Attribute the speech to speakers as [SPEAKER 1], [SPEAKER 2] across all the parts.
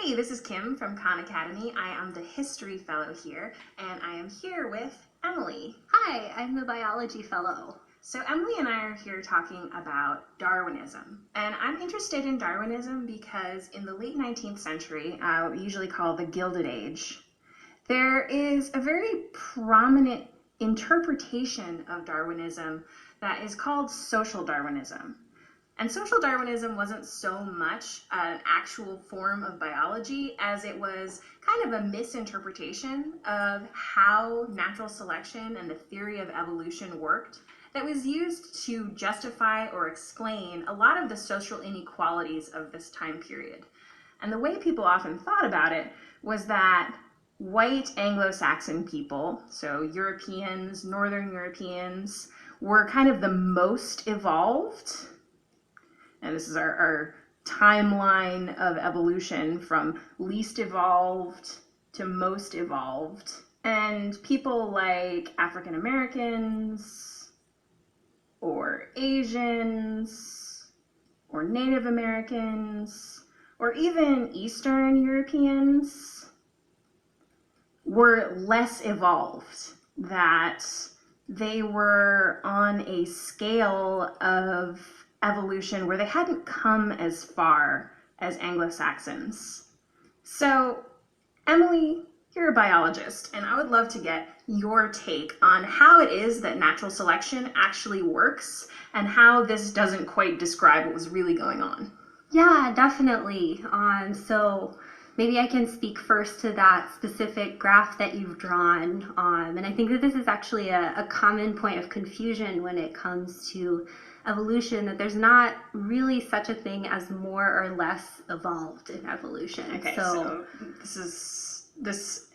[SPEAKER 1] Hi, this is Kim from Khan Academy. I am the history fellow here, and I am here with Emily.
[SPEAKER 2] Hi, I'm the biology fellow.
[SPEAKER 1] So Emily and I are here talking about Darwinism. And I'm interested in Darwinism because in the late 19th century, what we usually call the Gilded Age, there is a very prominent interpretation of Darwinism that is called social Darwinism. And social Darwinism wasn't so much an actual form of biology as it was kind of a misinterpretation of how natural selection and the theory of evolution worked that was used to justify or explain a lot of the social inequalities of this time period. And the way people often thought about it was that white Anglo-Saxon people, so Europeans, Northern Europeans, were kind of the most evolved. And this is our timeline of evolution from least evolved to most evolved. And people like African Americans or Asians or Native Americans or even Eastern Europeans were less evolved, that they were on a scale of evolution where they hadn't come as far as Anglo-Saxons. So, Emily, you're a biologist, and I would love to get your take on how it is that natural selection actually works and how this doesn't quite describe what was really going on.
[SPEAKER 2] Yeah, definitely. So maybe I can speak first to that specific graph that you've drawn. And I think that this is actually a common point of confusion when it comes to evolution, that there's not really such a thing as more or less evolved in evolution.
[SPEAKER 1] Okay, so this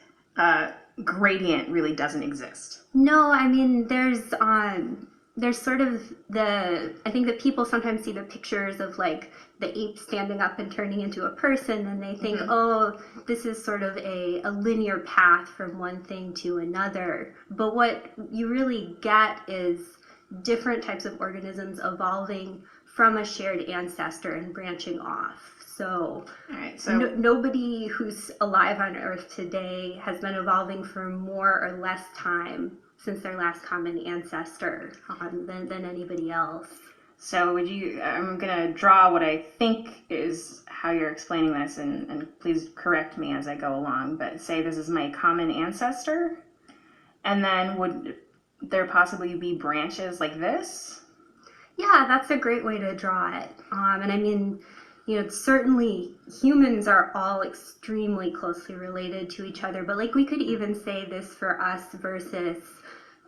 [SPEAKER 1] gradient really doesn't exist.
[SPEAKER 2] No, I mean, there's sort of I think that people sometimes see the pictures of like the ape standing up and turning into a person, and they think, oh, this is sort of a linear path from one thing to another. But what you really get is different types of organisms evolving from a shared ancestor and branching off. So, nobody who's alive on Earth today has been evolving for more or less time since their last common ancestor than anybody else.
[SPEAKER 1] So I'm going to draw what I think is how you're explaining this, and please correct me as I go along, but say this is my common ancestor, and then would there possibly be branches like this?
[SPEAKER 2] Yeah, that's a great way to draw it. And I mean, certainly humans are all extremely closely related to each other, but like we could even say this for us versus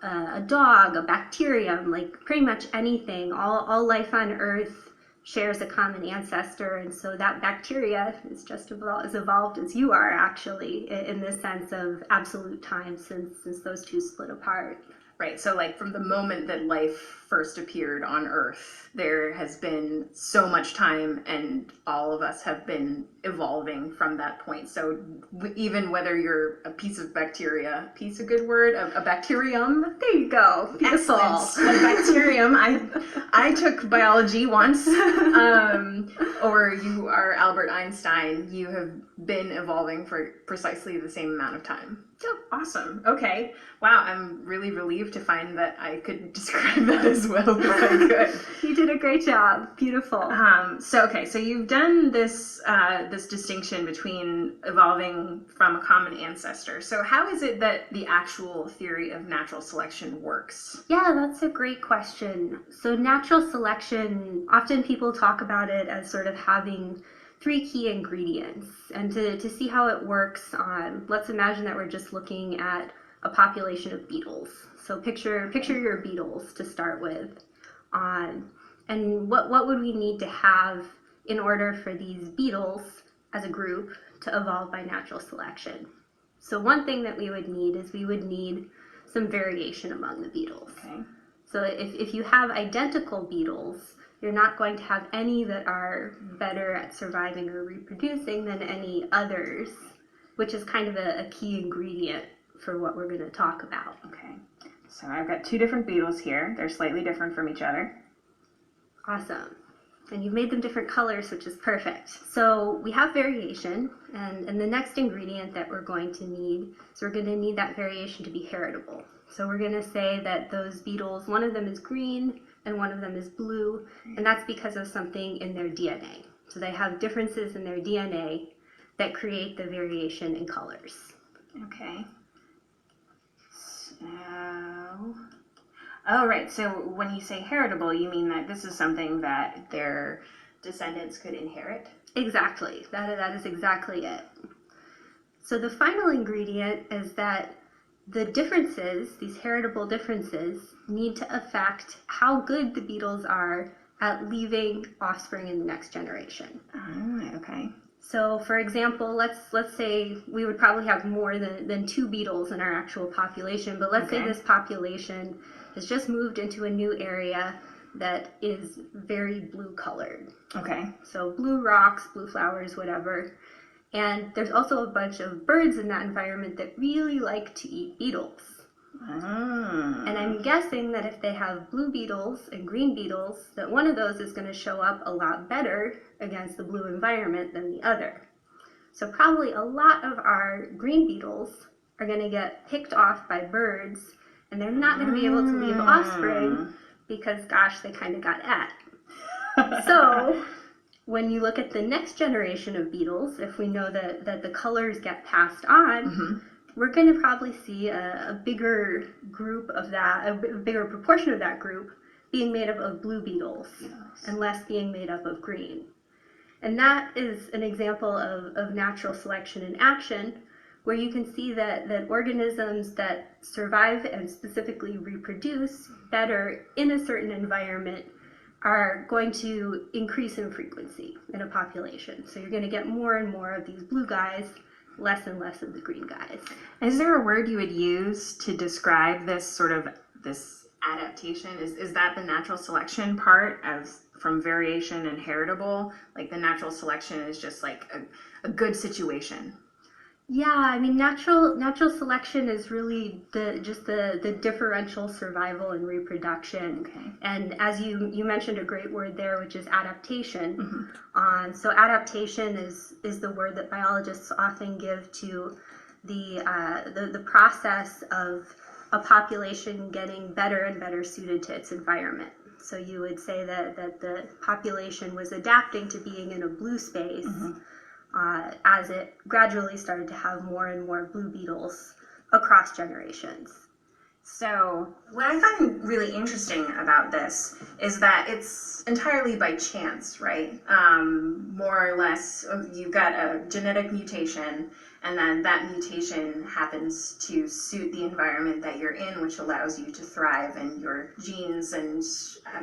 [SPEAKER 2] a dog, a bacterium, like pretty much anything. All life on Earth shares a common ancestor, and so that bacteria is just as evolved as you are, actually, in the sense of absolute time since those two split apart.
[SPEAKER 1] Right, so like from the moment that life first appeared on Earth, there has been so much time, and all of us have been evolving from that point. So even whether you're a piece of bacteria, piece a good word, a bacterium.
[SPEAKER 2] There you go, beautiful.
[SPEAKER 1] Excellent. A bacterium. I took biology once. Or you are Albert Einstein. You have been evolving for precisely the same amount of time. Oh, awesome. Okay. Wow, I'm really relieved to find that I could describe that as well as I could.
[SPEAKER 2] You did a great job. Beautiful.
[SPEAKER 1] So you've done this distinction between evolving from a common ancestor. So how is it that the actual theory of natural selection works?
[SPEAKER 2] Yeah, that's a great question. So natural selection, often people talk about it as sort of having three key ingredients. And to see how it works, let's imagine that we're just looking at a population of beetles. So picture your beetles to start with. And what would we need to have in order for these beetles as a group to evolve by natural selection? So one thing that we would need is some variation among the beetles.
[SPEAKER 1] Okay.
[SPEAKER 2] So if you have identical beetles, you're not going to have any that are better at surviving or reproducing than any others, which is kind of a key ingredient for what we're going to talk about.
[SPEAKER 1] Okay. So I've got two different beetles here. They're slightly different from each other.
[SPEAKER 2] Awesome. And you've made them different colors, which is perfect. So we have variation, and the next ingredient that we're going to need, so we're going to need that variation to be heritable. So we're going to say that those beetles, one of them is green and one of them is blue, and that's because of something in their DNA. So they have differences in their DNA that create the variation in colors.
[SPEAKER 1] Okay. So, oh, right. So when you say heritable, you mean that this is something that their descendants could inherit?
[SPEAKER 2] Exactly. That is exactly it. So the final ingredient is that the differences, these heritable differences, need to affect how good the beetles are at leaving offspring in the next generation.
[SPEAKER 1] Okay.
[SPEAKER 2] So, for example, let's say we would probably have more than 2 beetles in our actual population, but let's say this population has just moved into a new area that is very blue colored.
[SPEAKER 1] Okay.
[SPEAKER 2] So blue rocks, blue flowers, whatever. And there's also a bunch of birds in that environment that really like to eat beetles. And I'm guessing that if they have blue beetles and green beetles, that one of those is going to show up a lot better against the blue environment than the other. So probably a lot of our green beetles are going to get picked off by birds, and they're not going to be able to leave offspring because, gosh, they kind of got at. So when you look at the next generation of beetles, if we know that the colors get passed on, we're going to probably see a bigger group of that, a bigger proportion of that group being made up of blue beetles and less being made up of green. And that is an example of natural selection in action, where you can see that organisms that survive and specifically reproduce better in a certain environment are going to increase in frequency in a population. So you're going to get more and more of these blue guys, less and less of the green guys.
[SPEAKER 1] Is there a word you would use to describe this this adaptation? Is that the natural selection part from variation and heritable? Like the natural selection is just like a good situation.
[SPEAKER 2] Yeah, I mean, natural selection is really the differential survival and reproduction.
[SPEAKER 1] Okay.
[SPEAKER 2] And as you mentioned a great word there, which is adaptation. So adaptation is the word that biologists often give to the process of a population getting better and better suited to its environment. So you would say that the population was adapting to being in a blue space. As it gradually started to have more and more blue beetles across generations.
[SPEAKER 1] So what I find really interesting about this is that it's entirely by chance, right? More or less, you've got a genetic mutation, and then that mutation happens to suit the environment that you're in, which allows you to thrive, and your genes and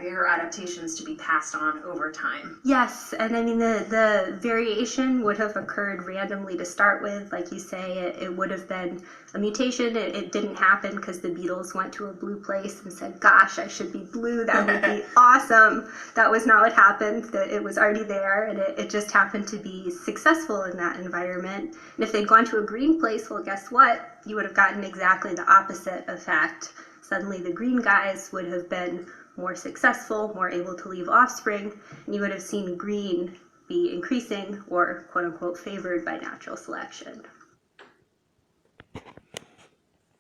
[SPEAKER 1] your adaptations to be passed on over time.
[SPEAKER 2] Yes, and I mean the variation would have occurred randomly to start with. Like you say, it would have been a mutation. It didn't happen because the beetles went to a blue place and said, gosh, I should be blue, that would be awesome. That was not what happened. That it was already there, and it just happened to be successful in that environment. And if they'd gone to a green place, well, guess what? You would have gotten exactly the opposite effect. Suddenly the green guys would have been more successful, more able to leave offspring, and you would have seen green be increasing or quote unquote favored by natural selection.